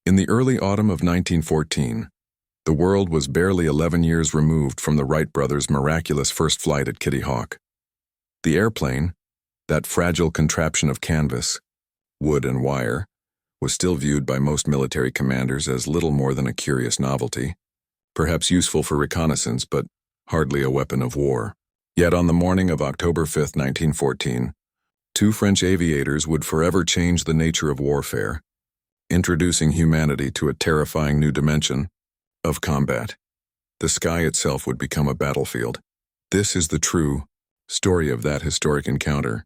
In the early autumn of 1914, the world was barely 11 years removed from the Wright brothers' miraculous first flight at Kitty Hawk. The airplane, that fragile contraption of canvas, wood and wire, was still viewed by most military commanders as little more than a curious novelty, perhaps useful for reconnaissance but hardly a weapon of war. Yet on the morning of October 5, 1914, two French aviators would forever change the nature of warfare, introducing humanity to a terrifying new dimension of combat. The sky itself would become a battlefield. This is the true story of that historic encounter,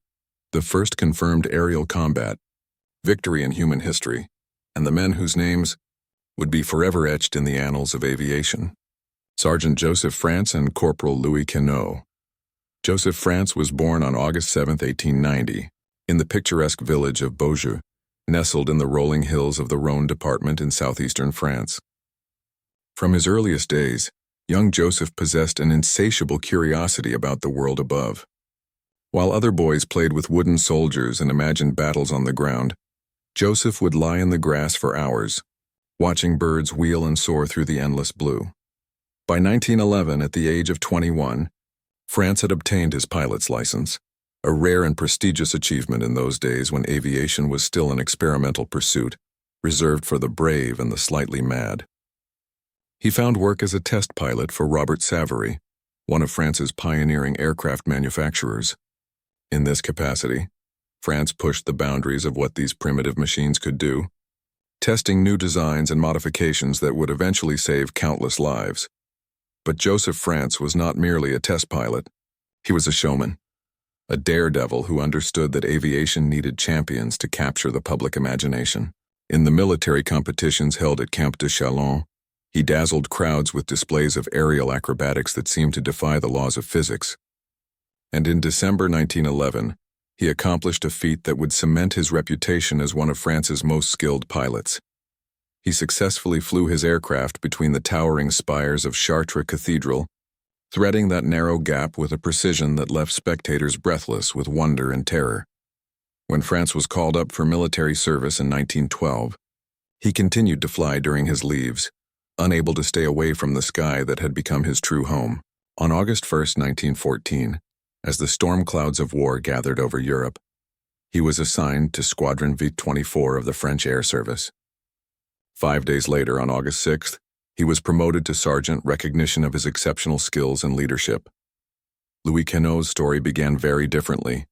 the first confirmed aerial combat victory in human history, and the men whose names would be forever etched in the annals of aviation. Sergeant Joseph France and Corporal Louis Queneau. Joseph France was born on August 7, 1890, in the picturesque village of Beaujeu, nestled in the rolling hills of the Rhône department in southeastern France. From his earliest days, young Joseph possessed an insatiable curiosity about the world above. While other boys played with wooden soldiers and imagined battles on the ground, Joseph would lie in the grass for hours, watching birds wheel and soar through the endless blue. By 1911, at the age of 21, France had obtained his pilot's license, a rare and prestigious achievement in those days when aviation was still an experimental pursuit, reserved for the brave and the slightly mad. He found work as a test pilot for Robert Savary, one of France's pioneering aircraft manufacturers. In this capacity, France pushed the boundaries of what these primitive machines could do, testing new designs and modifications that would eventually save countless lives. But Joseph France was not merely a test pilot. He was a showman, a daredevil who understood that aviation needed champions to capture the public imagination. In the military competitions held at Camp de Chalon, he dazzled crowds with displays of aerial acrobatics that seemed to defy the laws of physics. And in December 1911, he accomplished a feat that would cement his reputation as one of France's most skilled pilots. He successfully flew his aircraft between the towering spires of Chartres Cathedral, threading that narrow gap with a precision that left spectators breathless with wonder and terror. When France was called up for military service in 1912, he continued to fly during his leaves, unable to stay away from the sky that had become his true home. On August 1, 1914, as the storm clouds of war gathered over Europe, he was assigned to Squadron V-24 of the French Air Service. 5 days later, on August 6th, he was promoted to sergeant, recognition of his exceptional skills and leadership. Louis Queneau's story began very differently.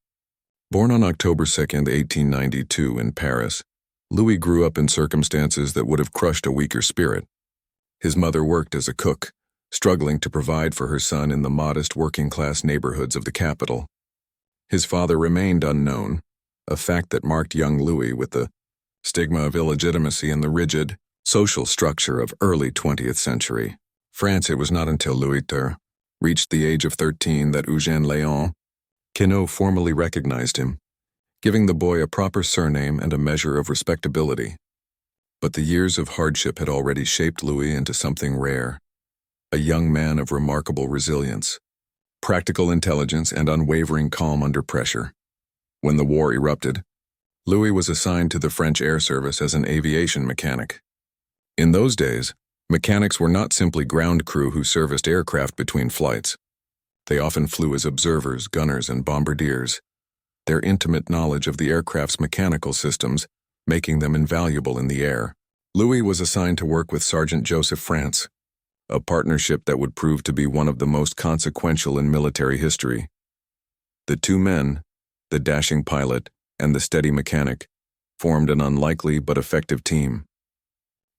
Born on October 2, 1892, in Paris, Louis grew up in circumstances that would have crushed a weaker spirit. His mother worked as a cook, struggling to provide for her son in the modest working-class neighborhoods of the capital. His father remained unknown, a fact that marked young Louis with the stigma of illegitimacy and the rigid, social structure of early 20th century France. It was not until Louis reached the age of 13 that Eugène Léon Queneau formally recognized him, giving the boy a proper surname and a measure of respectability. But the years of hardship had already shaped Louis into something rare, a young man of remarkable resilience, practical intelligence, and unwavering calm under pressure. When the war erupted, Louis was assigned to the French Air Service as an aviation mechanic. In those days, mechanics were not simply ground crew who serviced aircraft between flights. They often flew as observers, gunners, and bombardiers, their intimate knowledge of the aircraft's mechanical systems making them invaluable in the air. Louis was assigned to work with Sergeant Joseph France, a partnership that would prove to be one of the most consequential in military history. The two men, the dashing pilot and the steady mechanic, formed an unlikely but effective team.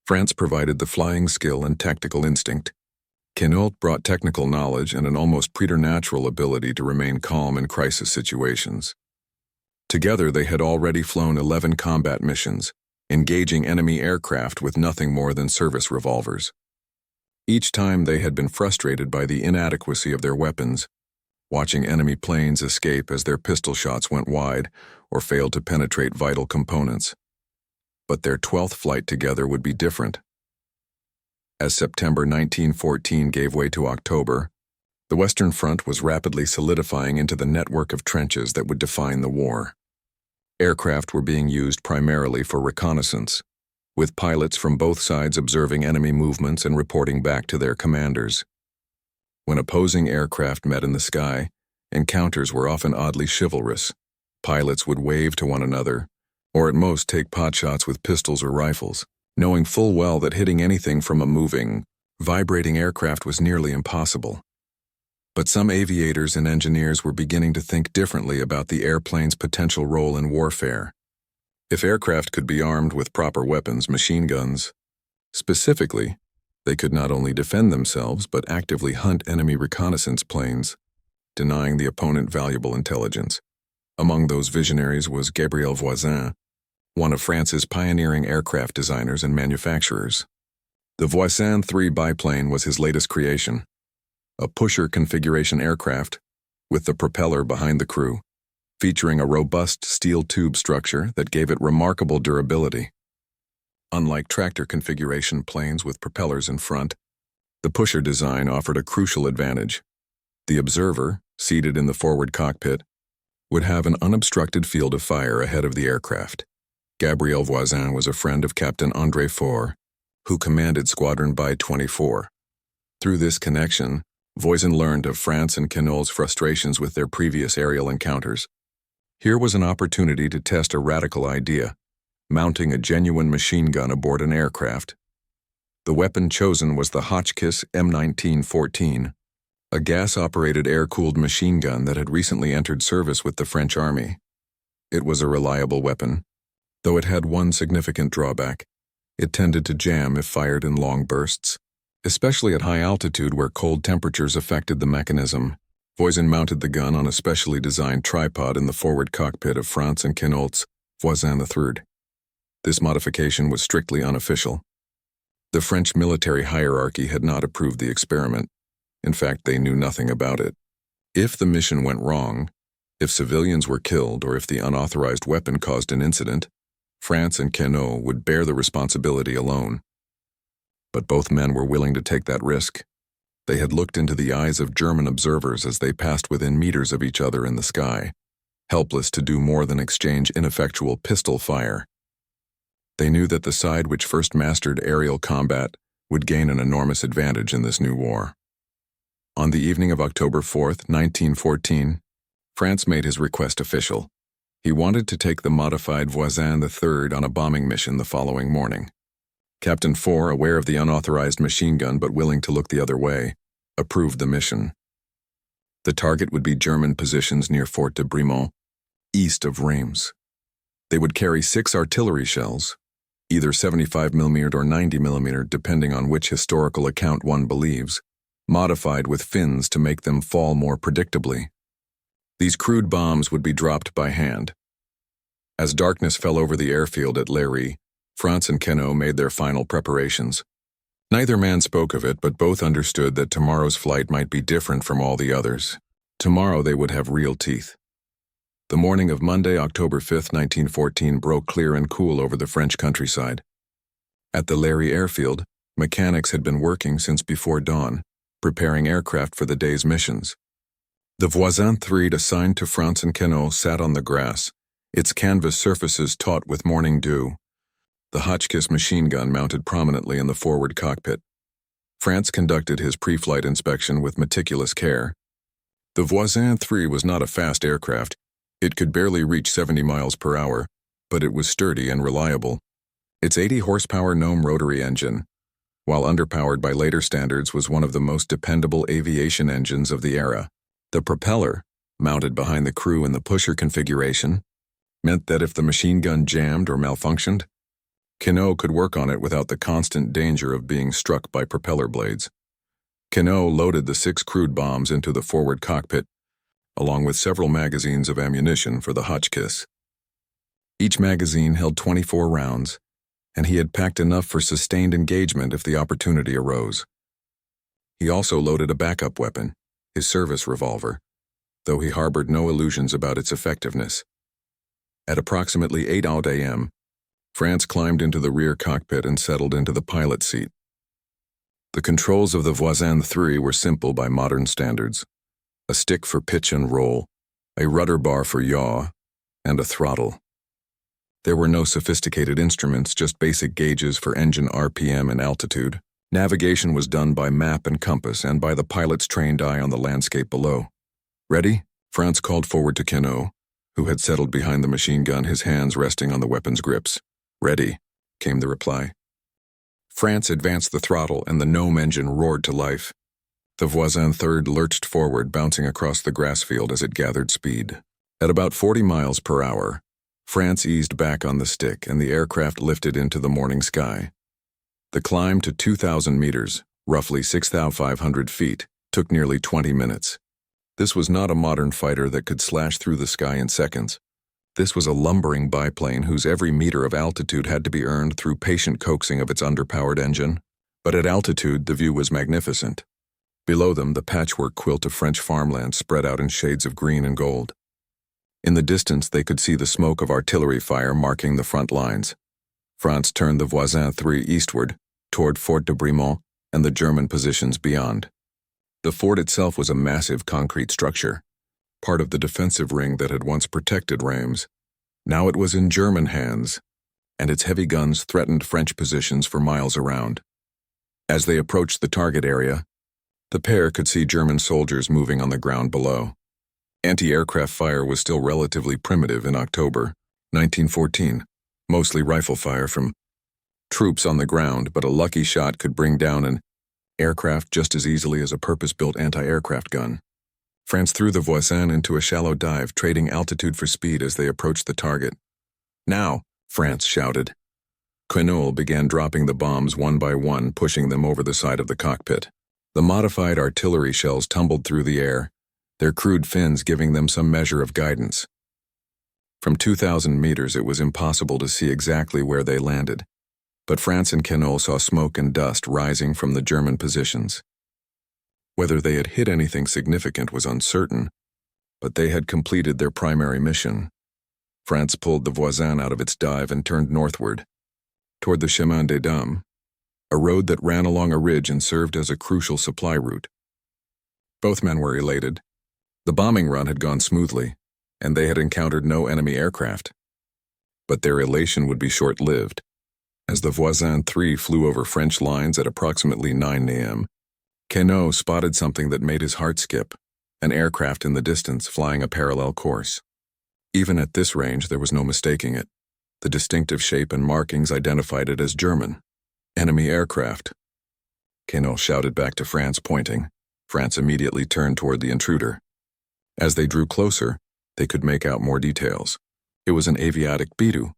France provided the flying skill and tactical instinct. Queneau brought technical knowledge and an almost preternatural ability to remain calm in crisis situations. Together, they had already flown 11 combat missions, engaging enemy aircraft with nothing more than service revolvers. Each time they had been frustrated by the inadequacy of their weapons, watching enemy planes escape as their pistol shots went wide or failed to penetrate vital components. But their 12th flight together would be different. As September 1914 gave way to October, the Western Front was rapidly solidifying into the network of trenches that would define the war. Aircraft were being used primarily for reconnaissance, with pilots from both sides observing enemy movements and reporting back to their commanders. When opposing aircraft met in the sky, encounters were often oddly chivalrous. Pilots would wave to one another, or at most take potshots with pistols or rifles, knowing full well that hitting anything from a moving, vibrating aircraft was nearly impossible. But some aviators and engineers were beginning to think differently about the airplane's potential role in warfare. If aircraft could be armed with proper weapons, machine guns, specifically, they could not only defend themselves but actively hunt enemy reconnaissance planes, denying the opponent valuable intelligence. Among those visionaries was Gabriel Voisin, one of France's pioneering aircraft designers and manufacturers. The Voisin 3 biplane was his latest creation, a pusher configuration aircraft with the propeller behind the crew, featuring a robust steel tube structure that gave it remarkable durability. Unlike tractor configuration planes with propellers in front, the pusher design offered a crucial advantage. The observer, seated in the forward cockpit, would have an unobstructed field of fire ahead of the aircraft. Gabriel Voisin was a friend of Captain André Faure, who commanded Squadron by 24. Through this connection, Voisin learned of France and Queneau's frustrations with their previous aerial encounters. Here was an opportunity to test a radical idea, mounting a genuine machine gun aboard an aircraft. The weapon chosen was the Hotchkiss M1914, a gas-operated air-cooled machine gun that had recently entered service with the French Army. It was a reliable weapon, though it had one significant drawback. It tended to jam if fired in long bursts, especially at high altitude where cold temperatures affected the mechanism. Voisin mounted the gun on a specially designed tripod in the forward cockpit of France and Queneau's Voisin III. This modification was strictly unofficial. The French military hierarchy had not approved the experiment. In fact, they knew nothing about it. If the mission went wrong, if civilians were killed, or if the unauthorized weapon caused an incident, France and Queneau would bear the responsibility alone. But both men were willing to take that risk. They had looked into the eyes of German observers as they passed within meters of each other in the sky, helpless to do more than exchange ineffectual pistol fire. They knew that the side which first mastered aerial combat would gain an enormous advantage in this new war. On the evening of October 4, 1914, France made his request official. He wanted to take the modified Voisin III on a bombing mission the following morning. Captain Faure, aware of the unauthorized machine gun but willing to look the other way, approved the mission. The target would be German positions near Fort de Brimont, east of Reims. They would carry 6 artillery shells, either 75mm or 90mm depending on which historical account one believes, modified with fins to make them fall more predictably. These crude bombs would be dropped by hand. As darkness fell over the airfield at Léry, France and Queneau made their final preparations. Neither man spoke of it, but both understood that tomorrow's flight might be different from all the others. Tomorrow they would have real teeth. The morning of Monday, October 5, 1914, broke clear and cool over the French countryside. At the Léry airfield, mechanics had been working since before dawn, preparing aircraft for the day's missions. The Voisin III assigned to France and Queneau sat on the grass, its canvas surfaces taut with morning dew. The Hotchkiss machine gun mounted prominently in the forward cockpit. France conducted his pre-flight inspection with meticulous care. The Voisin III was not a fast aircraft. It could barely reach 70 miles per hour, but it was sturdy and reliable. Its 80-horsepower Gnome rotary engine, while underpowered by later standards, was one of the most dependable aviation engines of the era. The propeller, mounted behind the crew in the pusher configuration, meant that if the machine gun jammed or malfunctioned, Queneau could work on it without the constant danger of being struck by propeller blades. Queneau loaded the 6 crude bombs into the forward cockpit, along with several magazines of ammunition for the Hotchkiss. Each magazine held 24 rounds, and he had packed enough for sustained engagement if the opportunity arose. He also loaded a backup weapon, his service revolver, though he harbored no illusions about its effectiveness. At approximately 8 a.m., France climbed into the rear cockpit and settled into the pilot seat. The controls of the Voisin III were simple by modern standards: a stick for pitch and roll, a rudder bar for yaw, and a throttle. There were no sophisticated instruments, just basic gauges for engine RPM and altitude. Navigation was done by map and compass and by the pilot's trained eye on the landscape below. "Ready?" Franz called forward to Queneau, who had settled behind the machine gun, his hands resting on the weapon's grips. "Ready," came the reply. Franz advanced the throttle and the Gnome engine roared to life. The Voisin third lurched forward, bouncing across the grass field as it gathered speed. At about 40 miles per hour, Franz eased back on the stick and the aircraft lifted into the morning sky. The climb to 2,000 meters, roughly 6,500 feet, took nearly 20 minutes. This was not a modern fighter that could slash through the sky in seconds. This was a lumbering biplane whose every meter of altitude had to be earned through patient coaxing of its underpowered engine. But at altitude, the view was magnificent. Below them, the patchwork quilt of French farmland spread out in shades of green and gold. In the distance, they could see the smoke of artillery fire marking the front lines. Franz turned the Voisin 3 eastward, toward Fort de Brimont and the German positions beyond. The fort itself was a massive concrete structure, part of the defensive ring that had once protected Reims. Now it was in German hands, and its heavy guns threatened French positions for miles around. As they approached the target area, the pair could see German soldiers moving on the ground below. Anti-aircraft fire was still relatively primitive in October 1914, mostly rifle fire from troops on the ground, but a lucky shot could bring down an aircraft just as easily as a purpose-built anti-aircraft gun. Franz threw the Voisin into a shallow dive, trading altitude for speed as they approached the target. "Now!" Franz shouted. Queneau began dropping the bombs one by one, pushing them over the side of the cockpit. The modified artillery shells tumbled through the air, their crude fins giving them some measure of guidance. From 2,000 meters, it was impossible to see exactly where they landed, but Franz and Queneau saw smoke and dust rising from the German positions. Whether they had hit anything significant was uncertain, but they had completed their primary mission. Franz pulled the Voisin out of its dive and turned northward, toward the Chemin des Dames, a road that ran along a ridge and served as a crucial supply route. Both men were elated. The bombing run had gone smoothly, and they had encountered no enemy aircraft. But their elation would be short-lived. As the Voisin 3 flew over French lines at approximately 9 a.m., Queneau spotted something that made his heart skip, an aircraft in the distance flying a parallel course. Even at this range, there was no mistaking it. The distinctive shape and markings identified it as German. "Enemy aircraft." Queneau shouted back to Franz, pointing. Franz immediately turned toward the intruder. As they drew closer, they could make out more details. It was an Aviatic Bidu,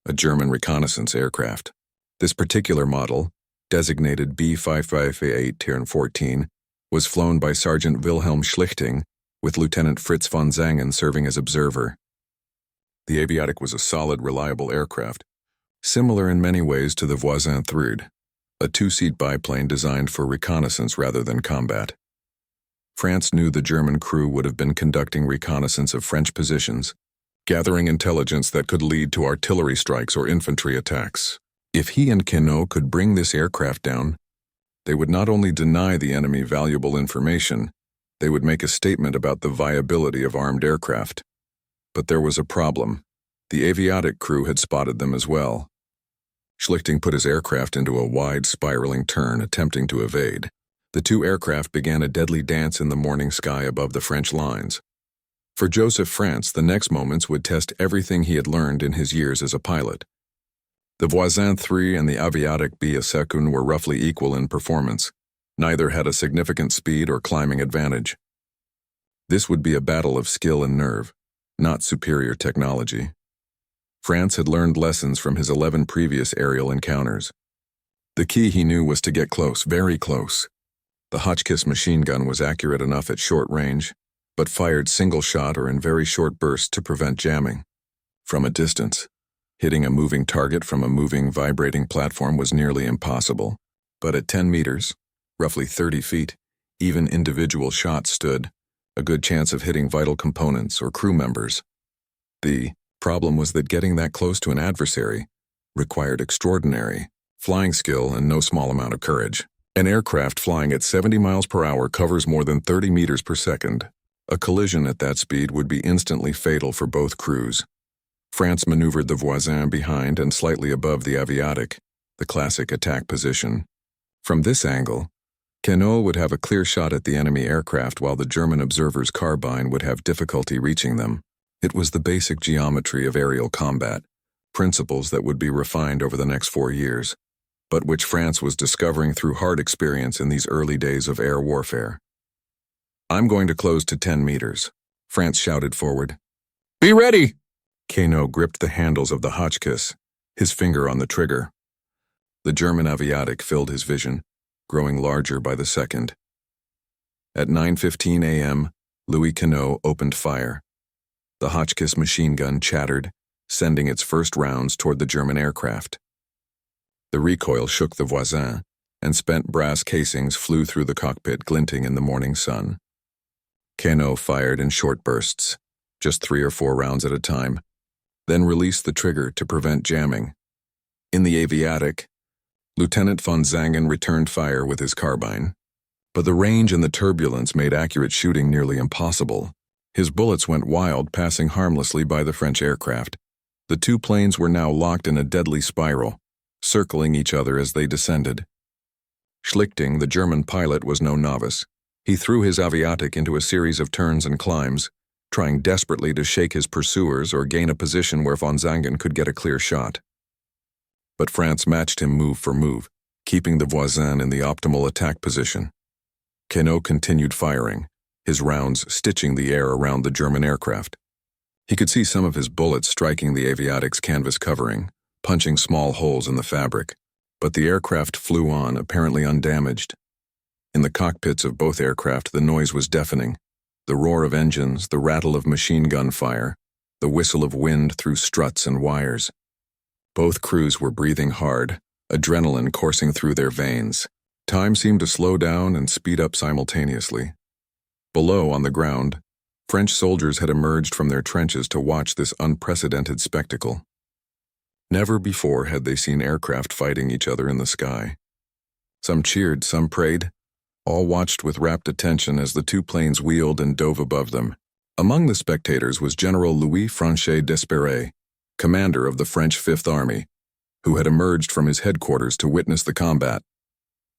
a German reconnaissance aircraft. This particular model, designated B55A8-14, was flown by Sergeant Wilhelm Schlichting, with Lieutenant Fritz von Zangen serving as observer. The Aviatic was a solid, reliable aircraft, similar in many ways to the Voisin 3, a two-seat biplane designed for reconnaissance rather than combat. Franz knew the German crew would have been conducting reconnaissance of French positions, gathering intelligence that could lead to artillery strikes or infantry attacks. If he and Queneau could bring this aircraft down, they would not only deny the enemy valuable information, they would make a statement about the viability of armed aircraft. But there was a problem. The Aviatic crew had spotted them as well. Schlichting put his aircraft into a wide, spiraling turn, attempting to evade. The two aircraft began a deadly dance in the morning sky above the French lines. For Joseph Franz, the next moments would test everything he had learned in his years as a pilot. The Voisin 3 and the Aviatic B-2 were roughly equal in performance. Neither had a significant speed or climbing advantage. This would be a battle of skill and nerve, not superior technology. Franz had learned lessons from his 11 previous aerial encounters. The key, he knew, was to get close, very close. The Hotchkiss machine gun was accurate enough at short range, but fired single shot or in very short bursts to prevent jamming. From a distance, hitting a moving target from a moving, vibrating platform was nearly impossible. But at 10 meters, roughly 30 feet, even individual shots stood a good chance of hitting vital components or crew members. The problem was that getting that close to an adversary required extraordinary flying skill and no small amount of courage. An aircraft flying at 70 miles per hour covers more than 30 meters per second. A collision at that speed would be instantly fatal for both crews. France maneuvered the Voisin behind and slightly above the Aviatic, the classic attack position. From this angle, Queneau would have a clear shot at the enemy aircraft while the German observer's carbine would have difficulty reaching them. It was the basic geometry of aerial combat, principles that would be refined over the next 4 years, but which France was discovering through hard experience in these early days of air warfare. "I'm going to close to 10 meters," France shouted forward. "Be ready!" Queneau gripped the handles of the Hotchkiss, his finger on the trigger. The German Aviatic filled his vision, growing larger by the second. At 9:15 a.m., Louis Queneau opened fire. The Hotchkiss machine gun chattered, sending its first rounds toward the German aircraft. The recoil shook the Voisin, and spent brass casings flew through the cockpit, glinting in the morning sun. Queneau fired in short bursts, just 3 or 4 rounds at a time, then released the trigger to prevent jamming. In the Aviatic, Lieutenant von Zangen returned fire with his carbine, but the range and the turbulence made accurate shooting nearly impossible. His bullets went wild, passing harmlessly by the French aircraft. The two planes were now locked in a deadly spiral, circling each other as they descended. Schlichting, the German pilot, was no novice. He threw his Aviatic into a series of turns and climbs, trying desperately to shake his pursuers or gain a position where von Zangen could get a clear shot. But France matched him move for move, keeping the Voisin in the optimal attack position. Queneau continued firing, his rounds stitching the air around the German aircraft. He could see some of his bullets striking the Aviatic's canvas covering, punching small holes in the fabric, but the aircraft flew on, apparently undamaged. In the cockpits of both aircraft, the noise was deafening. The roar of engines, the rattle of machine gun fire, the whistle of wind through struts and wires. Both crews were breathing hard, adrenaline coursing through their veins. Time seemed to slow down and speed up simultaneously. Below, on the ground, French soldiers had emerged from their trenches to watch this unprecedented spectacle. Never before had they seen aircraft fighting each other in the sky. Some cheered, some prayed. All watched with rapt attention as the two planes wheeled and dove above them. Among the spectators was General Louis Franchet d'Espèrey, commander of the French Fifth Army, who had emerged from his headquarters to witness the combat.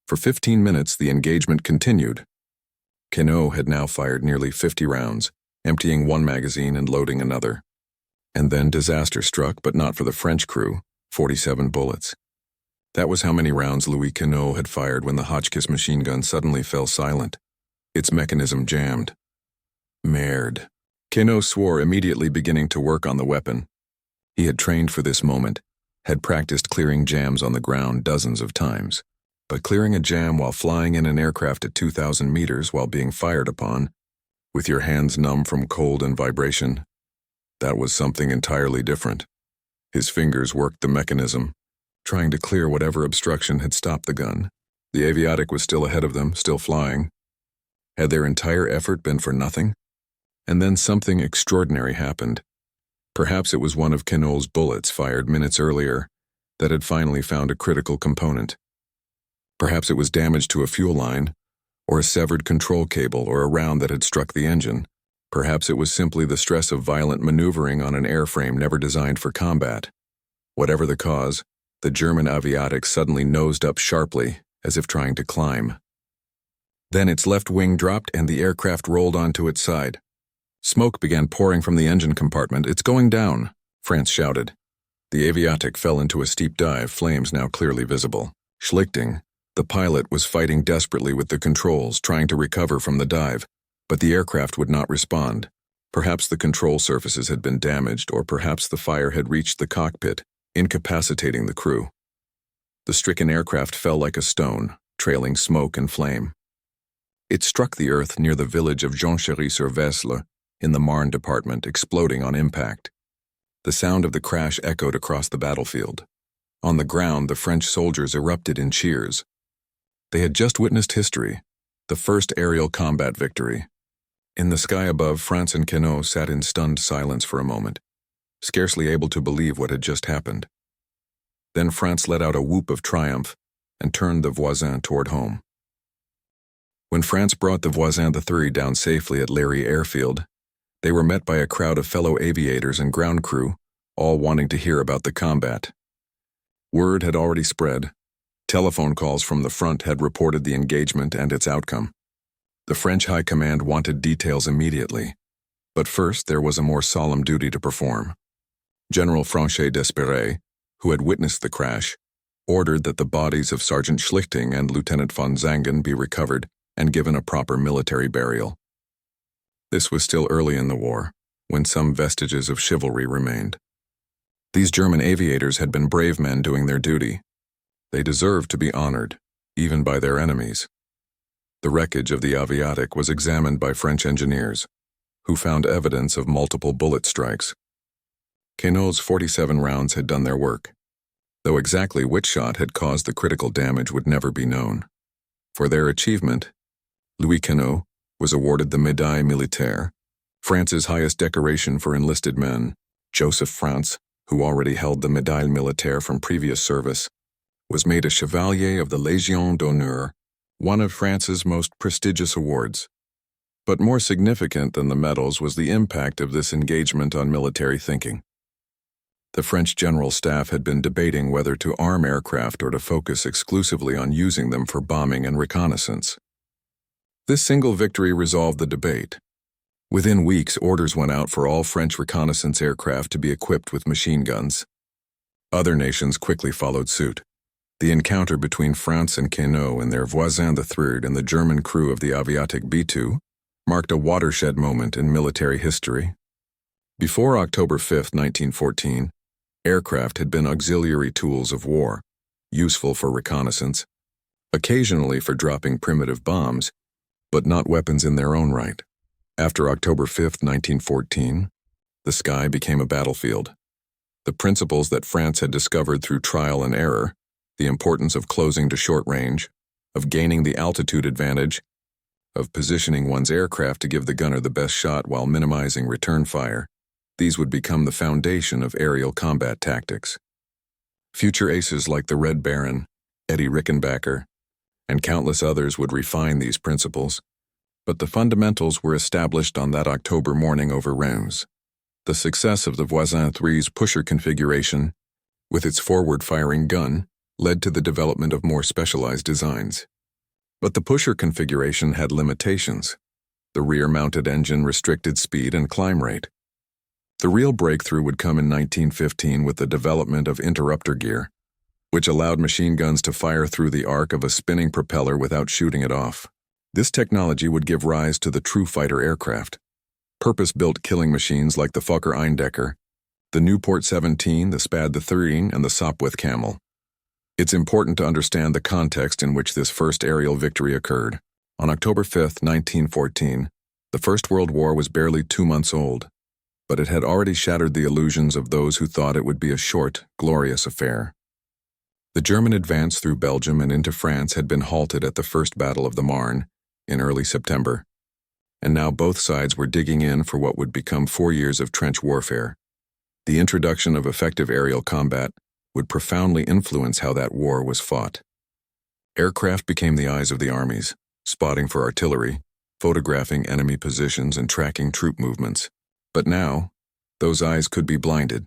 For 15 minutes, the engagement continued. Queneau had now fired nearly 50 rounds, emptying one magazine and loading another. And then disaster struck, but not for the French crew, 47 bullets. That was how many rounds Louis Queneau had fired when the Hotchkiss machine gun suddenly fell silent. Its mechanism jammed. Merde. Queneau swore, immediately beginning to work on the weapon. He had trained for this moment, had practiced clearing jams on the ground dozens of times. But clearing a jam while flying in an aircraft at 2,000 meters while being fired upon, with your hands numb from cold and vibration, that was something entirely different. His fingers worked the mechanism, trying to clear whatever obstruction had stopped the gun. The Aviatic was still ahead of them, still flying. Had their entire effort been for nothing? And then something extraordinary happened. Perhaps it was one of Queneau's bullets fired minutes earlier that had finally found a critical component. Perhaps it was damage to a fuel line, or a severed control cable, or a round that had struck the engine. Perhaps it was simply the stress of violent maneuvering on an airframe never designed for combat. Whatever the cause, the German Aviatic suddenly nosed up sharply, as if trying to climb. Then its left wing dropped and the aircraft rolled onto its side. Smoke began pouring from the engine compartment. "It's going down," France shouted. The Aviatic fell into a steep dive, flames now clearly visible. Schlichting, the pilot, was fighting desperately with the controls, trying to recover from the dive, but the aircraft would not respond. Perhaps the control surfaces had been damaged, or perhaps the fire had reached the cockpit, incapacitating the crew. The stricken aircraft fell like a stone, trailing smoke and flame. It struck the earth near the village of Jonchery-sur-Vesle in the Marne department, exploding on impact. The sound of the crash echoed across the battlefield. On the ground, the French soldiers erupted in cheers. They had just witnessed history, the first aerial combat victory. In the sky above, France and Queneau sat in stunned silence for a moment, scarcely able to believe what had just happened. Then France let out a whoop of triumph and turned the Voisin toward home. When France brought the Voisin III down safely at Léry Airfield, they were met by a crowd of fellow aviators and ground crew all wanting to hear about the combat. Word had already spread. Telephone calls from the front had reported the engagement and its outcome. The French High Command wanted details immediately, but first there was a more solemn duty to perform. General Franchet d'Espèrey, who had witnessed the crash, ordered that the bodies of Sergeant Schlichting and Lieutenant von Zangen be recovered and given a proper military burial. This was still early in the war, when some vestiges of chivalry remained. These German aviators had been brave men doing their duty. They deserved to be honored, even by their enemies. The wreckage of the Aviatik was examined by French engineers, who found evidence of multiple bullet strikes. Queneau's 47 rounds had done their work, though exactly which shot had caused the critical damage would never be known. For their achievement, Louis Queneau was awarded the Médaille Militaire, France's highest decoration for enlisted men. Joseph France, who already held the Médaille Militaire from previous service, was made a Chevalier of the Légion d'honneur, one of France's most prestigious awards. But more significant than the medals was the impact of this engagement on military thinking. The French General Staff had been debating whether to arm aircraft or to focus exclusively on using them for bombing and reconnaissance. This single victory resolved the debate. Within weeks, orders went out for all French reconnaissance aircraft to be equipped with machine guns. Other nations quickly followed suit. The encounter between France and Queneau and their voisin the Third and the German crew of the Aviatik B-2 marked a watershed moment in military history. Before October 5, 1914, aircraft had been auxiliary tools of war, useful for reconnaissance, occasionally for dropping primitive bombs, but not weapons in their own right. After October 5, 1914, the sky became a battlefield. The principles that France had discovered through trial and error, the importance of closing to short range, of gaining the altitude advantage, of positioning one's aircraft to give the gunner the best shot while minimizing return fire, these would become the foundation of aerial combat tactics. Future aces like the Red Baron, Eddie Rickenbacker, and countless others would refine these principles, but the fundamentals were established on that October morning over Reims. The success of the Voisin 3's pusher configuration, with its forward-firing gun, led to the development of more specialized designs. But the pusher configuration had limitations. The rear-mounted engine restricted speed and climb rate. The real breakthrough would come in 1915 with the development of interrupter gear, which allowed machine guns to fire through the arc of a spinning propeller without shooting it off. This technology would give rise to the true fighter aircraft, purpose-built killing machines like the Fokker Eindecker, the Nieuport 17, the Spad 13, and the Sopwith Camel. It's important to understand the context in which this first aerial victory occurred. On October 5, 1914, the First World War was barely 2 months old, but it had already shattered the illusions of those who thought it would be a short, glorious affair. The German advance through Belgium and into France had been halted at the First Battle of the Marne in early September, and now both sides were digging in for what would become 4 years of trench warfare. The introduction of effective aerial combat would profoundly influence how that war was fought. Aircraft became the eyes of the armies, spotting for artillery, photographing enemy positions, and tracking troop movements. But now, those eyes could be blinded.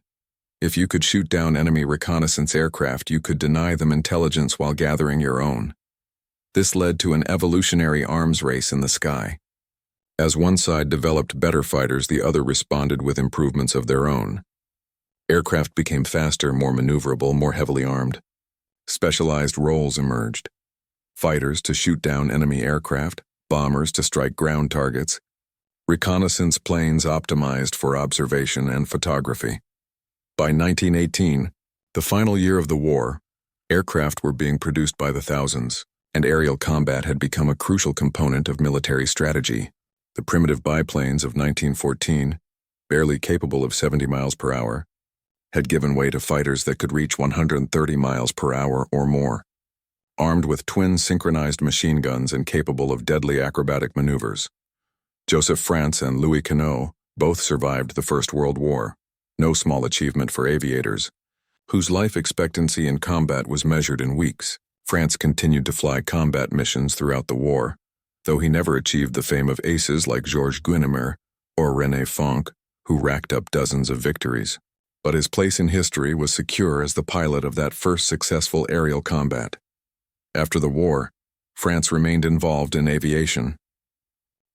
If you could shoot down enemy reconnaissance aircraft, you could deny them intelligence while gathering your own. This led to an evolutionary arms race in the sky. As one side developed better fighters, the other responded with improvements of their own. Aircraft became faster, more maneuverable, more heavily armed. Specialized roles emerged. Fighters to shoot down enemy aircraft, bombers to strike ground targets, reconnaissance planes optimized for observation and photography. By 1918, the final year of the war, aircraft were being produced by the thousands, and aerial combat had become a crucial component of military strategy. The primitive biplanes of 1914, barely capable of 70 miles per hour, had given way to fighters that could reach 130 miles per hour or more, armed with twin synchronized machine guns and capable of deadly acrobatic maneuvers. Joseph France and Louis Queneau both survived the First World War, no small achievement for aviators, whose life expectancy in combat was measured in weeks. France continued to fly combat missions throughout the war, though he never achieved the fame of aces like Georges Guynemer or René Fonck, who racked up dozens of victories. but his place in history was secure as the pilot of that first successful aerial combat. After the war, France remained involved in aviation.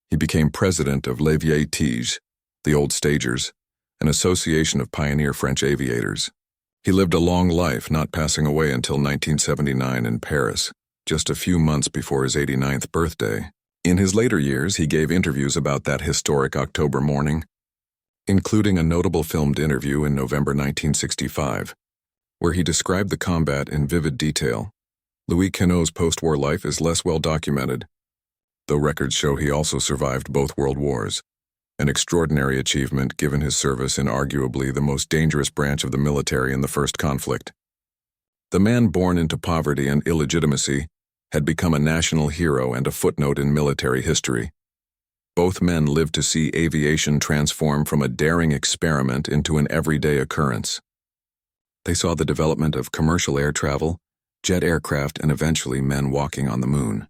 He became president of l'Aviation, the Old Stagers, an association of pioneer French aviators. He lived a long life, not passing away until 1979 in Paris, just a few months before his 89th birthday. In his later years, he gave interviews about that historic October morning, including a notable filmed interview in November 1965, where he described the combat in vivid detail. Louis Quinault's post-war life is less well documented, though records show he also survived both world wars, an extraordinary achievement given his service in arguably the most dangerous branch of the military in the first conflict. The man born into poverty and illegitimacy had become a national hero and a footnote in military history. Both men lived to see aviation transform from a daring experiment into an everyday occurrence. They saw the development of commercial air travel, jet aircraft, and eventually men walking on the moon.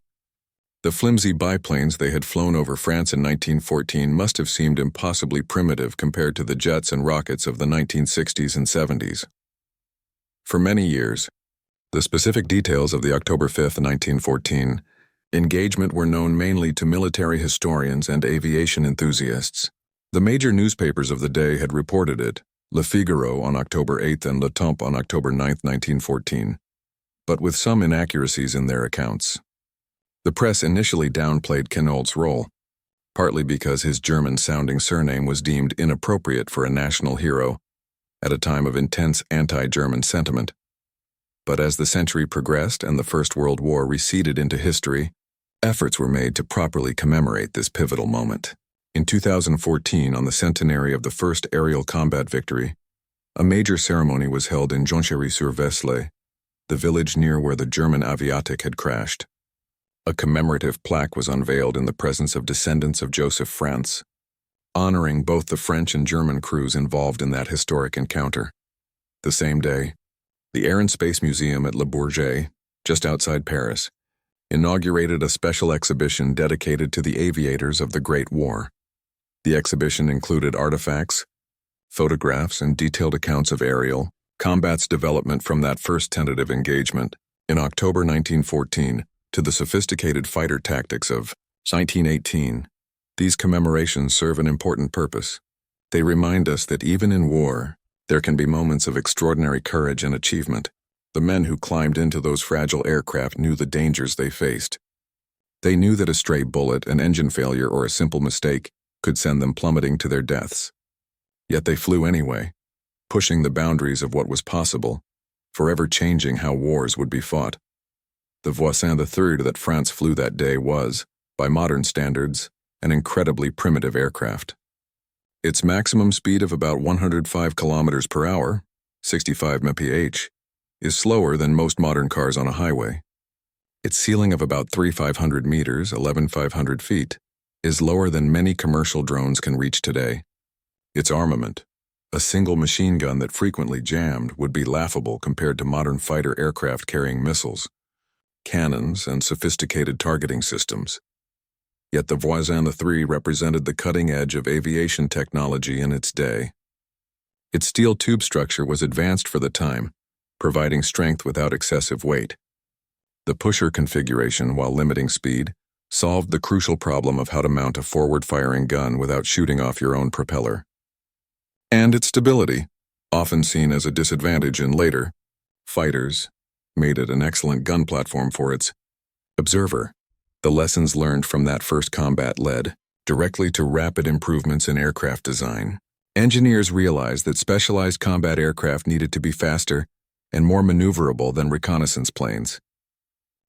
The flimsy biplanes they had flown over France in 1914 must have seemed impossibly primitive compared to the jets and rockets of the 1960s and 70s. For many years, the specific details of the October 5, 1914, engagement were known mainly to military historians and aviation enthusiasts. The major newspapers of the day had reported it, Le Figaro on October 8 and Le Temps on October 9, 1914, but with some inaccuracies in their accounts. The press initially downplayed Quinault's role, partly because his German-sounding surname was deemed inappropriate for a national hero at a time of intense anti-German sentiment. But as the century progressed and the First World War receded into history, efforts were made to properly commemorate this pivotal moment. In 2014, on the centenary of the first aerial combat victory, a major ceremony was held in Jonchery-sur-Vesle, the village near where the German Aviatik had crashed. A commemorative plaque was unveiled in the presence of descendants of Joseph France, honoring both the French and German crews involved in that historic encounter. The same day, the Air and Space Museum at Le Bourget, just outside Paris, inaugurated a special exhibition dedicated to the aviators of the Great War. The exhibition included artifacts, photographs, and detailed accounts of aerial combat's development from that first tentative engagement in October 1914 to the sophisticated fighter tactics of 1918. These commemorations serve an important purpose. They remind us that even in war, there can be moments of extraordinary courage and achievement. The men who climbed into those fragile aircraft knew the dangers they faced. They knew that a stray bullet, an engine failure, or a simple mistake could send them plummeting to their deaths. Yet they flew anyway, pushing the boundaries of what was possible, forever changing how wars would be fought. The Voisin III that France flew that day was, by modern standards, an incredibly primitive aircraft. Its maximum speed of about 105 kilometers per hour, 65 mph, is slower than most modern cars on a highway. Its ceiling of about 3,500 meters, 11,500 feet, is lower than many commercial drones can reach today. Its armament, a single machine gun that frequently jammed, would be laughable compared to modern fighter aircraft carrying missiles, cannons, and sophisticated targeting systems. Yet the Voisin III represented the cutting edge of aviation technology in its day. Its steel tube structure was advanced for the time, providing strength without excessive weight. The pusher configuration, while limiting speed, solved the crucial problem of how to mount a forward-firing gun without shooting off your own propeller. And its stability, often seen as a disadvantage in later fighters, made it an excellent gun platform for its observer. The lessons learned from that first combat led directly to rapid improvements in aircraft design. Engineers realized that specialized combat aircraft needed to be faster and more maneuverable than reconnaissance planes.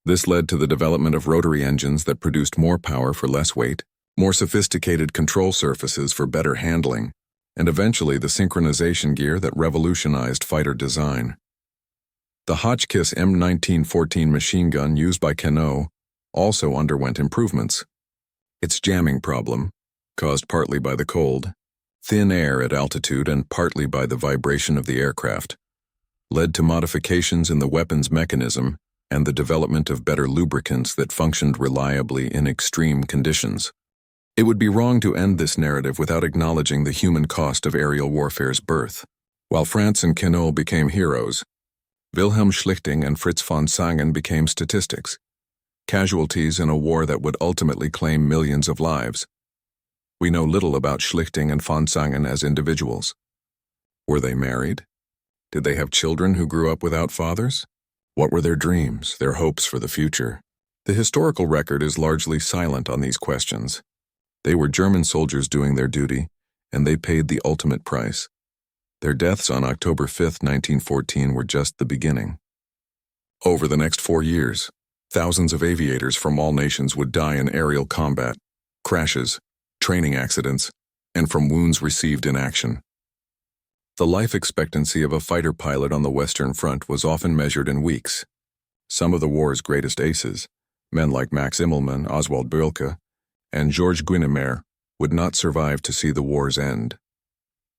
This led to the development of rotary engines that produced more power for less weight, more sophisticated control surfaces for better handling, and eventually the synchronization gear that revolutionized fighter design. The Hotchkiss M1914 machine gun used by Quinault also underwent improvements. Its jamming problem, caused partly by the cold, thin air at altitude and partly by the vibration of the aircraft, led to modifications in the weapon's mechanism and the development of better lubricants that functioned reliably in extreme conditions. It would be wrong to end this narrative without acknowledging the human cost of aerial warfare's birth. While France and Queneau became heroes, Wilhelm Schlichting and Fritz von Sangen became statistics, casualties in a war that would ultimately claim millions of lives. We know little about Schlichting and von Sangen as individuals. Were they married? Did they have children who grew up without fathers? What were their dreams, their hopes for the future? The historical record is largely silent on these questions. They were German soldiers doing their duty, and they paid the ultimate price. Their deaths on October 5, 1914 were just the beginning. Over the next 4 years, thousands of aviators from all nations would die in aerial combat, crashes, training accidents, and from wounds received in action. The life expectancy of a fighter pilot on the Western Front was often measured in weeks. Some of the war's greatest aces, men like Max Immelmann, Oswald Bölke, and Georges Guinemer, would not survive to see the war's end.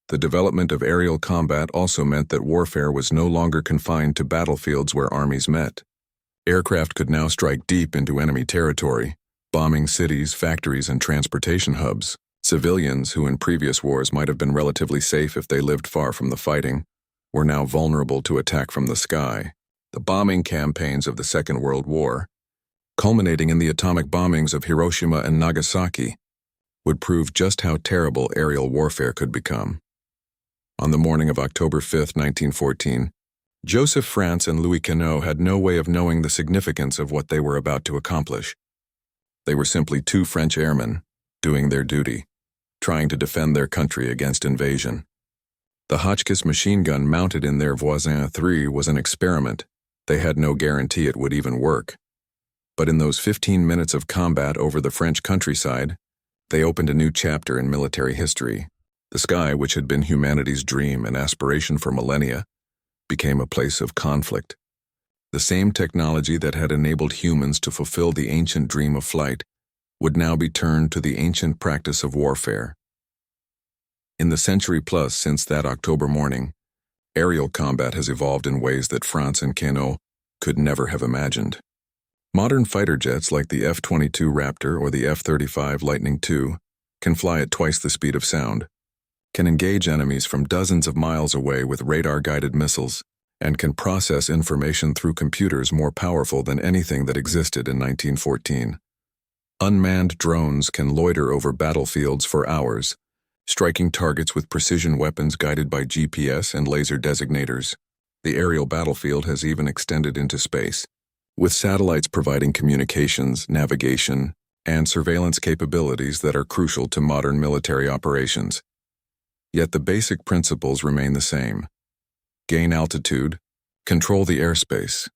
The development of aerial combat also meant that warfare was no longer confined to battlefields where armies met. Aircraft could now strike deep into enemy territory, bombing cities, factories, and transportation hubs. Civilians, who in previous wars might have been relatively safe if they lived far from the fighting, were now vulnerable to attack from the sky. The bombing campaigns of the Second World War, culminating in the atomic bombings of Hiroshima and Nagasaki, would prove just how terrible aerial warfare could become. On the morning of October 5, 1914, Joseph France and Louis Queneau had no way of knowing the significance of what they were about to accomplish. They were simply two French airmen, doing their duty, trying to defend their country against invasion. The Hotchkiss machine gun mounted in their Voisin 3 was an experiment. They had no guarantee it would even work. But in those 15 minutes of combat over the French countryside, they opened a new chapter in military history. The sky, which had been humanity's dream and aspiration for millennia, became a place of conflict. The same technology that had enabled humans to fulfill the ancient dream of flight would now be turned to the ancient practice of warfare. In the century plus since that October morning, aerial combat has evolved in ways that France and Queneau could never have imagined. Modern fighter jets like the F-22 Raptor or the F-35 Lightning II can fly at twice the speed of sound, can engage enemies from dozens of miles away with radar-guided missiles, and can process information through computers more powerful than anything that existed in 1914. Unmanned drones can loiter over battlefields for hours, striking targets with precision weapons guided by GPS and laser designators. The aerial battlefield has even extended into space, with satellites providing communications, navigation, and surveillance capabilities that are crucial to modern military operations. Yet the basic principles remain the same. Gain altitude, control the airspace,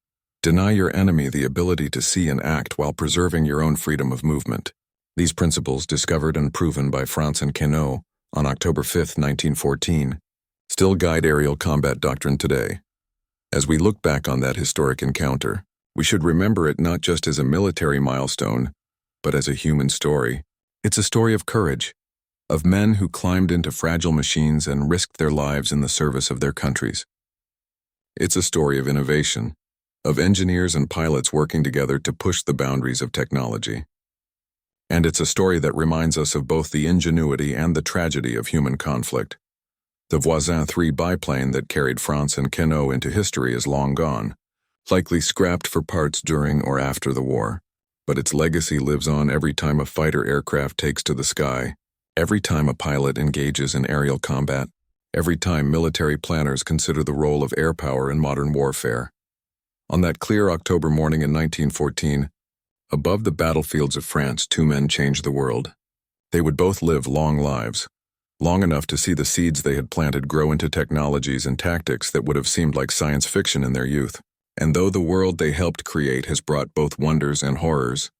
deny your enemy the ability to see and act while preserving your own freedom of movement. These principles, discovered and proven by France and Queneau on October 5, 1914, still guide aerial combat doctrine today. As we look back on that historic encounter, we should remember it not just as a military milestone, but as a human story. It's a story of courage, of men who climbed into fragile machines and risked their lives in the service of their countries. It's a story of innovation, of engineers and pilots working together to push the boundaries of technology. And it's a story that reminds us of both the ingenuity and the tragedy of human conflict. The Voisin 3 biplane that carried France and Queneau into history is long gone, likely scrapped for parts during or after the war. But its legacy lives on every time a fighter aircraft takes to the sky, every time a pilot engages in aerial combat, every time military planners consider the role of air power in modern warfare. On that clear October morning in 1914, above the battlefields of France, two men changed the world. They would both live long lives, long enough to see the seeds they had planted grow into technologies and tactics that would have seemed like science fiction in their youth. And though the world they helped create has brought both wonders and horrors,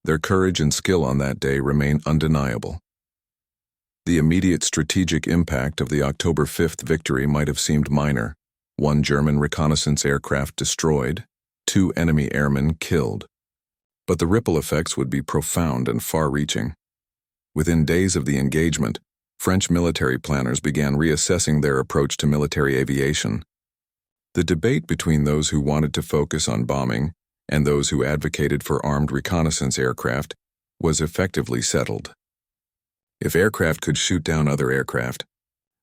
their courage and skill on that day remain undeniable. The immediate strategic impact of the October 5th victory might have seemed minor. 1 German reconnaissance aircraft destroyed, 2 enemy airmen killed. But the ripple effects would be profound and far-reaching. Within days of the engagement, French military planners began reassessing their approach to military aviation. The debate between those who wanted to focus on bombing and those who advocated for armed reconnaissance aircraft was effectively settled. If aircraft could shoot down other aircraft,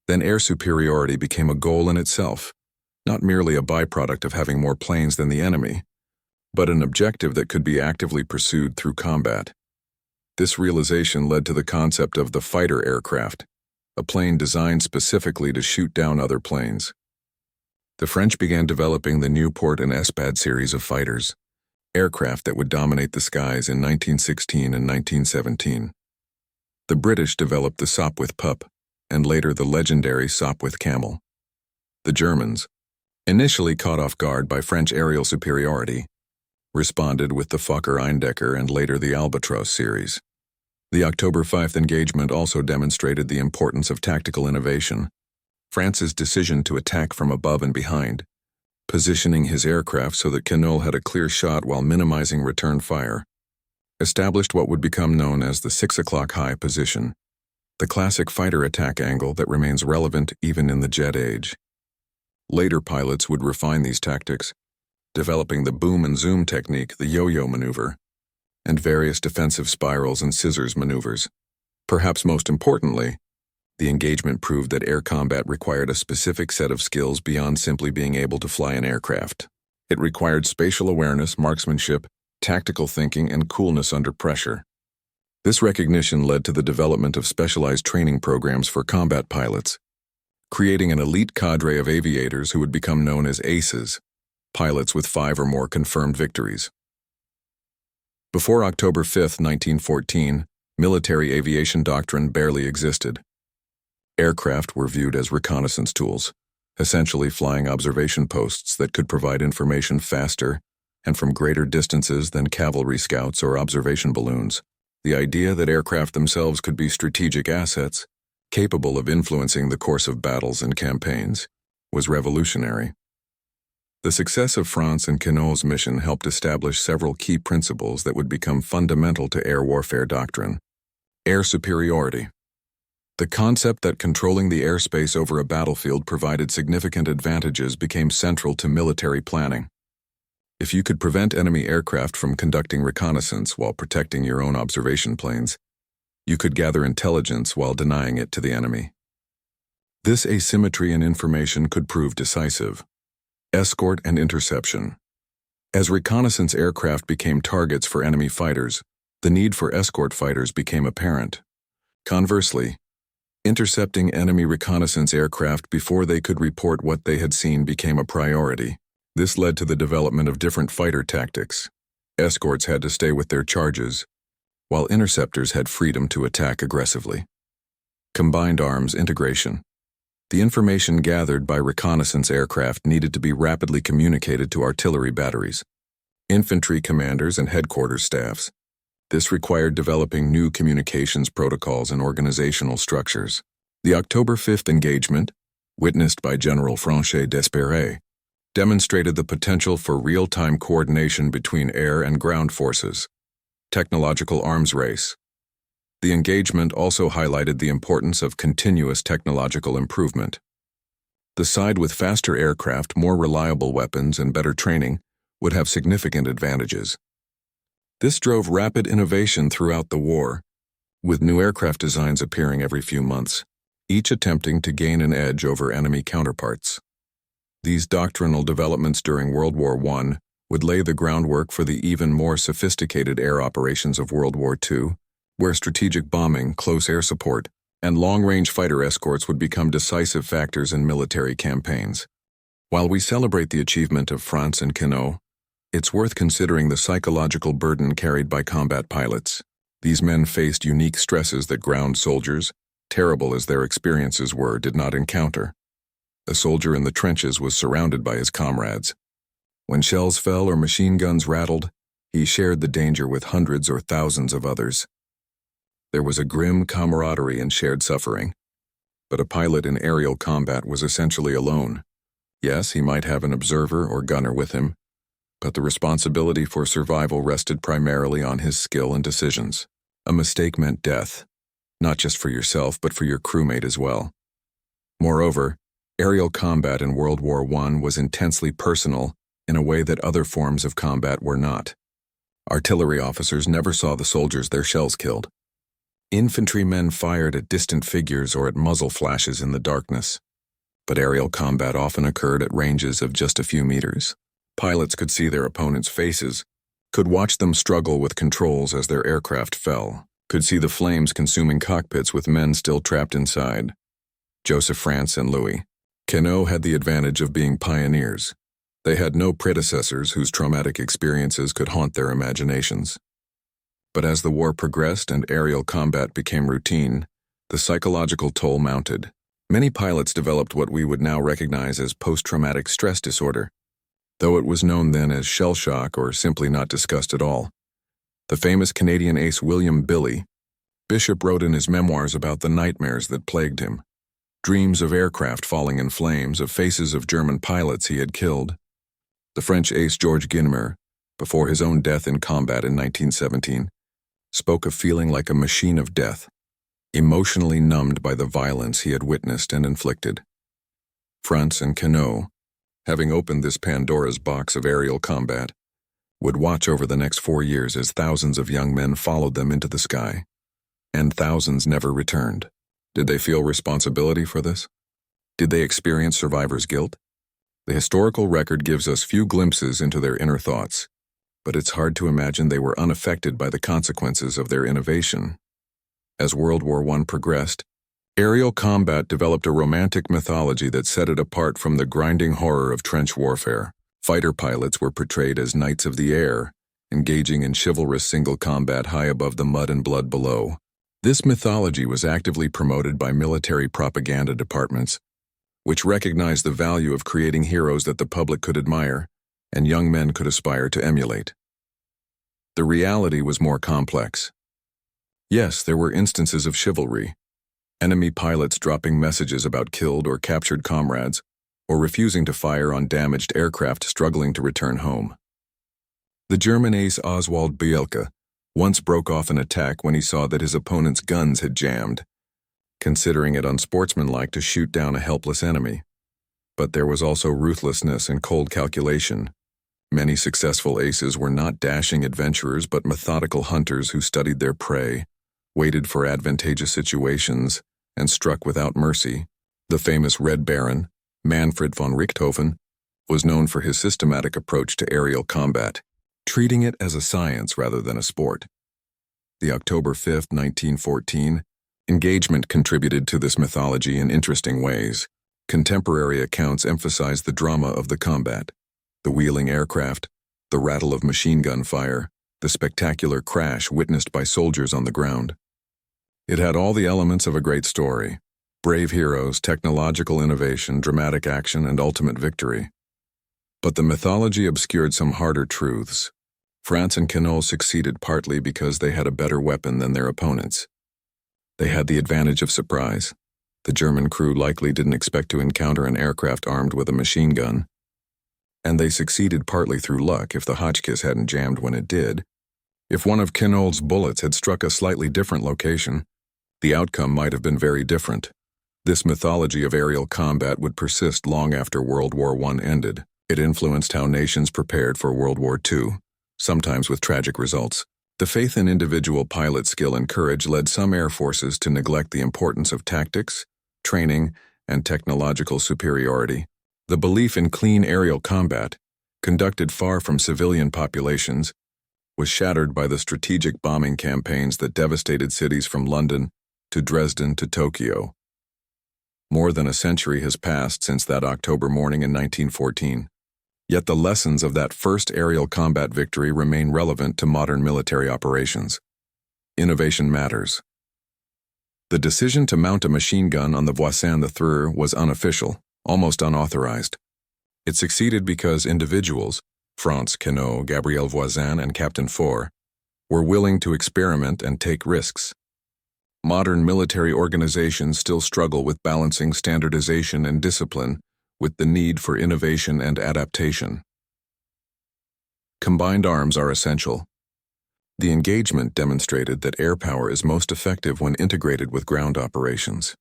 Then air superiority became a goal in itself, not merely a byproduct of having more planes than the enemy, but an objective that could be actively pursued through combat. This realization led to the concept of the fighter aircraft, a plane designed specifically to shoot down other planes. The French began developing the Nieuport and Escad series of fighters, aircraft that would dominate the skies in 1916 and 1917. The British developed the Sopwith Pup, and later the legendary Sopwith Camel. The Germans, initially caught off guard by French aerial superiority, responded with the Fokker-Eindecker and later the Albatros series. The October 5th engagement also demonstrated the importance of tactical innovation. France's decision to attack from above and behind, positioning his aircraft so that Queneau had a clear shot while minimizing return fire, established what would become known as the 6 o'clock high position, the classic fighter attack angle that remains relevant even in the jet age. Later pilots would refine these tactics, developing the boom and zoom technique, the yo-yo maneuver, and various defensive spirals and scissors maneuvers. Perhaps most importantly, the engagement proved that air combat required a specific set of skills beyond simply being able to fly an aircraft. It required spatial awareness, marksmanship, tactical thinking, and coolness under pressure. This recognition led to the development of specialized training programs for combat pilots, creating an elite cadre of aviators who would become known as aces, pilots with 5 or more confirmed victories. Before October 5, 1914, military aviation doctrine barely existed. Aircraft were viewed as reconnaissance tools, essentially flying observation posts that could provide information faster and from greater distances than cavalry scouts or observation balloons. The idea that aircraft themselves could be strategic assets, capable of influencing the course of battles and campaigns, was revolutionary. The success of France and Queneau's mission helped establish several key principles that would become fundamental to air warfare doctrine. Air superiority. The concept that controlling the airspace over a battlefield provided significant advantages became central to military planning. If you could prevent enemy aircraft from conducting reconnaissance while protecting your own observation planes, you could gather intelligence while denying it to the enemy. This asymmetry in information could prove decisive. Escort and interception. As reconnaissance aircraft became targets for enemy fighters, the need for escort fighters became apparent. Conversely, intercepting enemy reconnaissance aircraft before they could report what they had seen became a priority. This led to the development of different fighter tactics. Escorts had to stay with their charges, while interceptors had freedom to attack aggressively. Combined arms integration. The information gathered by reconnaissance aircraft needed to be rapidly communicated to artillery batteries, infantry commanders, and headquarters staffs. This required developing new communications protocols and organizational structures. The October 5th engagement, witnessed by General Franchet d'Espèrey, demonstrated the potential for real-time coordination between air and ground forces. Technological arms race. The engagement also highlighted the importance of continuous technological improvement. The side with faster aircraft, more reliable weapons, and better training would have significant advantages. This drove rapid innovation throughout the war, with new aircraft designs appearing every few months, each attempting to gain an edge over enemy counterparts. These doctrinal developments during World War I would lay the groundwork for the even more sophisticated air operations of World War II, where strategic bombing, close air support, and long-range fighter escorts would become decisive factors in military campaigns. While we celebrate the achievement of France and Queneau, it's worth considering the psychological burden carried by combat pilots. These men faced unique stresses that ground soldiers, terrible as their experiences were, did not encounter. A soldier in the trenches was surrounded by his comrades. When shells fell or machine guns rattled, he shared the danger with hundreds or thousands of others. There was a grim camaraderie and shared suffering. But a pilot in aerial combat was essentially alone. Yes, he might have an observer or gunner with him, but the responsibility for survival rested primarily on his skill and decisions. A mistake meant death, not just for yourself but for your crewmate as well. Moreover, aerial combat in World War I was intensely personal in a way that other forms of combat were not. Artillery officers never saw the soldiers their shells killed. Infantrymen fired at distant figures or at muzzle flashes in the darkness, but aerial combat often occurred at ranges of just a few meters. Pilots could see their opponents' faces, could watch them struggle with controls as their aircraft fell, could see the flames consuming cockpits with men still trapped inside. Joseph France and Louis Queneau had the advantage of being pioneers. They had no predecessors whose traumatic experiences could haunt their imaginations. But as the war progressed and aerial combat became routine, the psychological toll mounted. Many pilots developed what we would now recognize as post-traumatic stress disorder, though it was known then as shell shock or simply not discussed at all. The famous Canadian ace William "Billy" Bishop wrote in his memoirs about the nightmares that plagued him. Dreams of aircraft falling in flames, of faces of German pilots he had killed. The French ace Georges Guynemer, before his own death in combat in 1917, spoke of feeling like a machine of death, emotionally numbed by the violence he had witnessed and inflicted. France and Queneau, having opened this Pandora's box of aerial combat, would watch over the next 4 years as thousands of young men followed them into the sky, and thousands never returned. Did they feel responsibility for this? Did they experience survivor's guilt? The historical record gives us few glimpses into their inner thoughts, but it's hard to imagine they were unaffected by the consequences of their innovation. As World War I progressed, aerial combat developed a romantic mythology that set it apart from the grinding horror of trench warfare. Fighter pilots were portrayed as knights of the air, engaging in chivalrous single combat high above the mud and blood below. This mythology was actively promoted by military propaganda departments, which recognized the value of creating heroes that the public could admire and young men could aspire to emulate. The reality was more complex. Yes, there were instances of chivalry, enemy pilots dropping messages about killed or captured comrades, or refusing to fire on damaged aircraft struggling to return home. The German ace Oswald Bielke once broke off an attack when he saw that his opponent's guns had jammed, considering it unsportsmanlike to shoot down a helpless enemy. But there was also ruthlessness and cold calculation. Many successful aces were not dashing adventurers but methodical hunters who studied their prey, waited for advantageous situations, and struck without mercy. The famous Red Baron, Manfred von Richthofen, was known for his systematic approach to aerial combat, treating it as a science rather than a sport. The October 5, 1914, engagement contributed to this mythology in interesting ways. Contemporary accounts emphasize the drama of the combat, the wheeling aircraft, the rattle of machine gun fire, the spectacular crash witnessed by soldiers on the ground. It had all the elements of a great story: brave heroes, technological innovation, dramatic action, and ultimate victory. But the mythology obscured some harder truths. France and Queneau succeeded partly because they had a better weapon than their opponents. They had the advantage of surprise. The German crew likely didn't expect to encounter an aircraft armed with a machine gun. And they succeeded partly through luck if the Hotchkiss hadn't jammed when it did. If one of Queneau's bullets had struck a slightly different location, the outcome might have been very different. This mythology of aerial combat would persist long after World War I ended. It influenced how nations prepared for World War II, sometimes with tragic results. The faith in individual pilot skill and courage led some air forces to neglect the importance of tactics, training, and technological superiority. The belief in clean aerial combat, conducted far from civilian populations, was shattered by the strategic bombing campaigns that devastated cities from London to Dresden to Tokyo. More than a century has passed since that October morning in 1914. Yet the lessons of that first aerial combat victory remain relevant to modern military operations. Innovation matters. The decision to mount a machine gun on the Voisin the Threur was unofficial, almost unauthorized. It succeeded because individuals, France Queneau, Gabriel Voisin, and Captain Faure, were willing to experiment and take risks. Modern military organizations still struggle with balancing standardization and discipline with the need for innovation and adaptation. Combined arms are essential. The engagement demonstrated that air power is most effective when integrated with ground operations.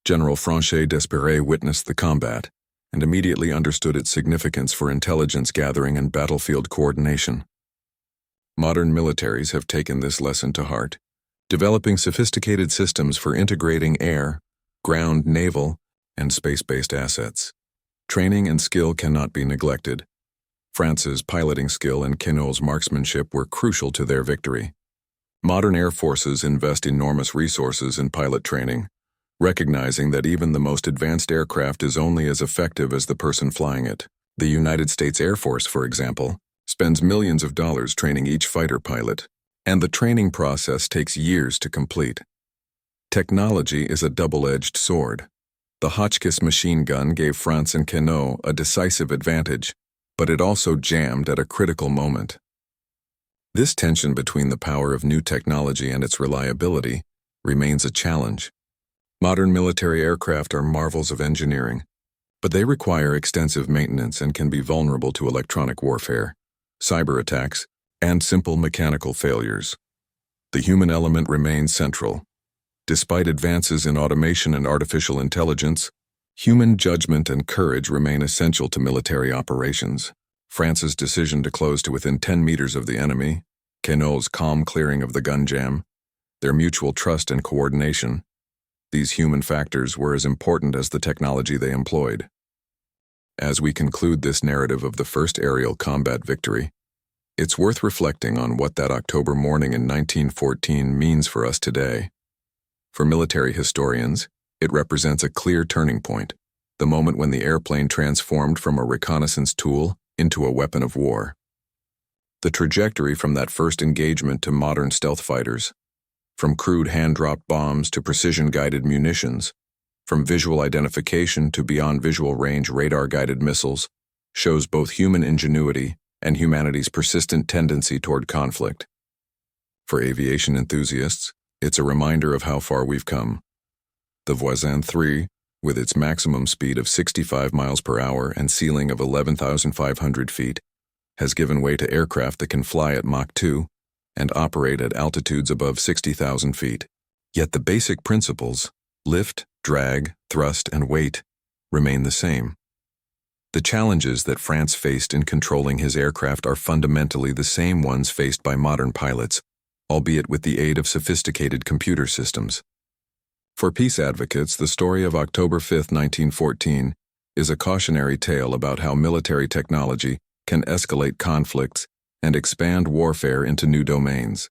General Franchet d'Espèrey witnessed the combat and immediately understood its significance for intelligence gathering and battlefield coordination. Modern militaries have taken this lesson to heart, developing sophisticated systems for integrating air, ground, naval, and space-based assets. Training and skill cannot be neglected. France's piloting skill and Queneau's marksmanship were crucial to their victory. Modern air forces invest enormous resources in pilot training, recognizing that even the most advanced aircraft is only as effective as the person flying it. The United States Air Force, for example, spends millions of dollars training each fighter pilot, and the training process takes years to complete. Technology is a double-edged sword. The Hotchkiss machine gun gave France and Queneau a decisive advantage, but it also jammed at a critical moment. This tension between the power of new technology and its reliability remains a challenge. Modern military aircraft are marvels of engineering, but they require extensive maintenance and can be vulnerable to electronic warfare, cyber attacks, and simple mechanical failures. The human element remains central. Despite advances in automation and artificial intelligence, human judgment and courage remain essential to military operations. France's decision to close to within 10 meters of the enemy, Queneau's calm clearing of the gun jam, their mutual trust and coordination, these human factors were as important as the technology they employed. As we conclude this narrative of the first aerial combat victory, it's worth reflecting on what that October morning in 1914 means for us today. For military historians, it represents a clear turning point, the moment when the airplane transformed from a reconnaissance tool into a weapon of war. The trajectory from that first engagement to modern stealth fighters, from crude hand-dropped bombs to precision-guided munitions, from visual identification to beyond visual range radar-guided missiles, shows both human ingenuity and humanity's persistent tendency toward conflict. For aviation enthusiasts, it's a reminder of how far we've come. The Voisin 3, with its maximum speed of 65 miles per hour and ceiling of 11,500 feet, has given way to aircraft that can fly at Mach 2 and operate at altitudes above 60,000 feet. Yet the basic principles, lift, drag, thrust, and weight, remain the same. The challenges that France faced in controlling his aircraft are fundamentally the same ones faced by modern pilots, albeit with the aid of sophisticated computer systems. For peace advocates, the story of October 5, 1914, is a cautionary tale about how military technology can escalate conflicts and expand warfare into new domains.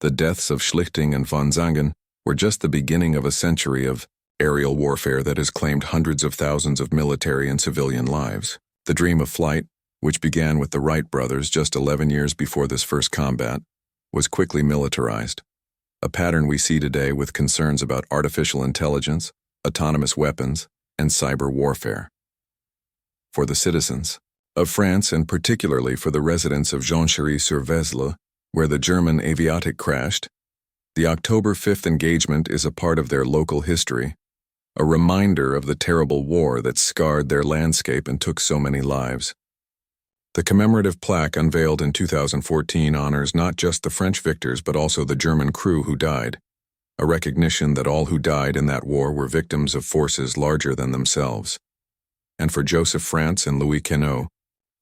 The deaths of Schlichting and von Zangen were just the beginning of a century of aerial warfare that has claimed hundreds of thousands of military and civilian lives. The dream of flight, which began with the Wright brothers just 11 years before this first combat, was quickly militarized, a pattern we see today with concerns about artificial intelligence, autonomous weapons, and cyber warfare. For the citizens of France, and particularly for the residents of Jonchery-sur-Vesle, where the German Aviatik crashed, the October 5th engagement is a part of their local history, a reminder of the terrible war that scarred their landscape and took so many lives. The commemorative plaque unveiled in 2014 honors not just the French victors but also the German crew who died, a recognition that all who died in that war were victims of forces larger than themselves. And for Joseph France and Louis Queneau,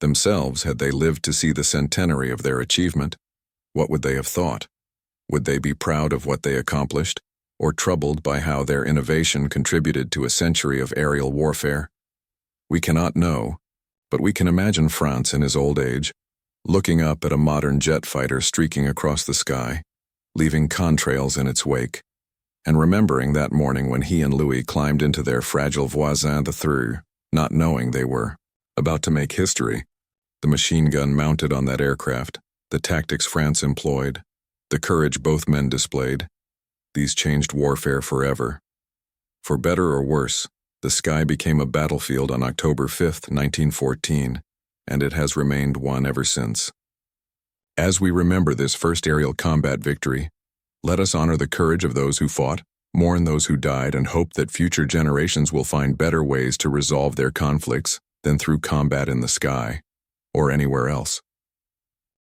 themselves, had they lived to see the centenary of their achievement, what would they have thought? Would they be proud of what they accomplished, or troubled by how their innovation contributed to a century of aerial warfare? We cannot know, but we can imagine France in his old age, looking up at a modern jet fighter streaking across the sky, leaving contrails in its wake, and remembering that morning when he and Louis climbed into their fragile Voisin 3, not knowing they were about to make history. The machine gun mounted on that aircraft, the tactics France employed, the courage both men displayed, these changed warfare forever. For better or worse, the sky became a battlefield on October 5, 1914, and it has remained one ever since. As we remember this first aerial combat victory, let us honor the courage of those who fought, mourn those who died, and hope that future generations will find better ways to resolve their conflicts than through combat in the sky or anywhere else.